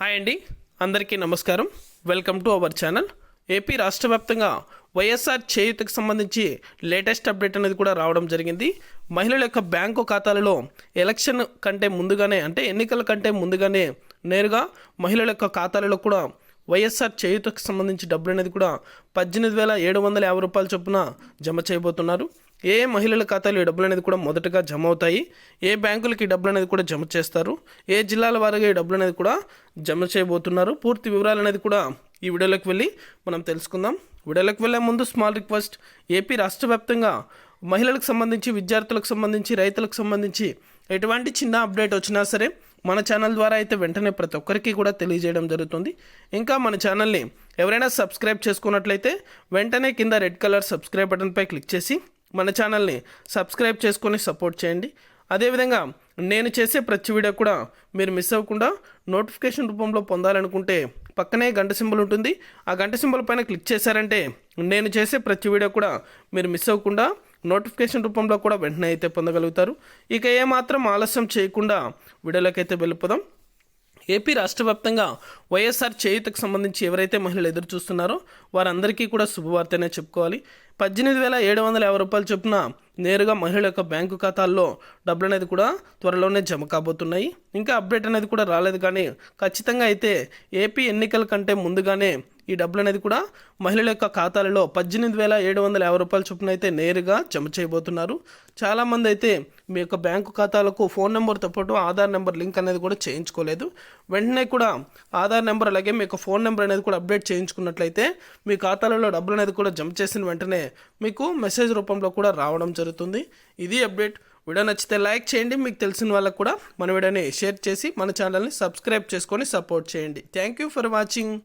Hi అండి, అందరికీ నమస్కారం. Welcome to our channel. AP రాష్ట్ర వ్యాప్తంగా వైఎస్ఆర్ చేయూతకు సంబంధించి లేటెస్ట్ అప్డేట్ అనేది కూడా రావడం జరిగింది. మహిళల యొక్క బ్యాంకు ఖాతాలలో ఎలక్షన్ కంటే ముందుగానే, అంటే ఎన్నికల కంటే ముందుగానే నేరుగా మహిళల యొక్క ఖాతాలలో కూడా వైఎస్ఆర్ చేయూతకు సంబంధించి డబ్బులు అనేది కూడా 18,750 రూపాయల చొప్పున జమ చేయబోతున్నారు. ఏ మహిళల ఖాతాలో ఈ డబ్బులు అనేది కూడా మొదటగా జమ అవుతాయి, ఏ బ్యాంకులకి డబ్బులు అనేది కూడా జమ చేస్తారు, ఏ జిల్లాల వారిగా ఈ డబ్బులు అనేది కూడా జమ చేయబోతున్నారు, పూర్తి వివరాలు అనేది కూడా ఈ వీడియోలోకి వెళ్ళి మనం తెలుసుకుందాం. వీడియోలోకి వెళ్ళే ముందు స్మాల్ రిక్వెస్ట్, ఏపీ రాష్ట్ర వ్యాప్తంగా మహిళలకు సంబంధించి, విద్యార్థులకు సంబంధించి, రైతులకు సంబంధించి ఎటువంటి చిన్న అప్డేట్ వచ్చినా సరే మన ఛానల్ ద్వారా అయితే వెంటనే ప్రతి ఒక్కరికి కూడా తెలియజేయడం జరుగుతుంది. ఇంకా మన ఛానల్ని ఎవరైనా సబ్స్క్రైబ్ చేసుకున్నట్లయితే వెంటనే కింద రెడ్ కలర్ సబ్స్క్రైబ్ బటన్పై క్లిక్ చేసి మన ఛానల్ని సబ్స్క్రైబ్ చేసుకొని సపోర్ట్ చేయండి. అదేవిధంగా నేను చేసే ప్రతి వీడియో కూడా మీరు మిస్ అవ్వకుండా నోటిఫికేషన్ రూపంలో పొందాలనుకుంటే పక్కనే గంట సింబల్ ఉంటుంది. ఆ గంట సింబల్ పైన క్లిక్ చేశారంటే నేను చేసే ప్రతి వీడియో కూడా మీరు మిస్ అవ్వకుండా నోటిఫికేషన్ రూపంలో కూడా వెంటనే అయితే పొందగలుగుతారు. ఇక ఏమాత్రం ఆలస్యం చేయకుండా వీడియోలోకి అయితే వెళ్ళిపోదాం. ఏపీ రాష్ట్ర వ్యాప్తంగా వైఎస్ఆర్ చేయూతకు సంబంధించి ఎవరైతే మహిళలు ఎదురు చూస్తున్నారో వారందరికీ కూడా శుభవార్తనే చెప్పుకోవాలి. 18,750 రూపాయలు చొప్పున నేరుగా మహిళల యొక్క బ్యాంకు ఖాతాల్లో డబ్బులు అనేది కూడా త్వరలోనే జమ కాబోతున్నాయి. ఇంకా అప్డేట్ అనేది కూడా రాలేదు, కానీ ఖచ్చితంగా అయితే ఏపీ ఎన్నికల కంటే ముందుగానే ఈ డబ్బులు అనేది కూడా మహిళల యొక్క ఖాతాలలో 18,750 రూపాయల చొప్పున అయితే నేరుగా జమ చేయబోతున్నారు. చాలామంది అయితే మీ యొక్క బ్యాంకు ఖాతాలకు ఫోన్ నెంబర్తో పాటు ఆధార్ నెంబర్ లింక్ అనేది కూడా చేయించుకోలేదు. వెంటనే కూడా ఆధార్ నెంబర్ అలాగే మీ యొక్క ఫోన్ నెంబర్ అనేది కూడా అప్డేట్ చేయించుకున్నట్లయితే మీ ఖాతాలలో డబ్బులు అనేది కూడా జమ చేసిన వెంటనే మీకు మెసేజ్ రూపంలో కూడా రావడం జరుగుతుంది. ఇది అప్డేట్. వీడియో నచ్చితే లైక్ చేయండి, మీకు తెలిసిన వాళ్ళకు కూడా మన వీడియోని షేర్ చేసి మన ఛానల్ని సబ్స్క్రైబ్ చేసుకొని సపోర్ట్ చేయండి. Thank you for watching.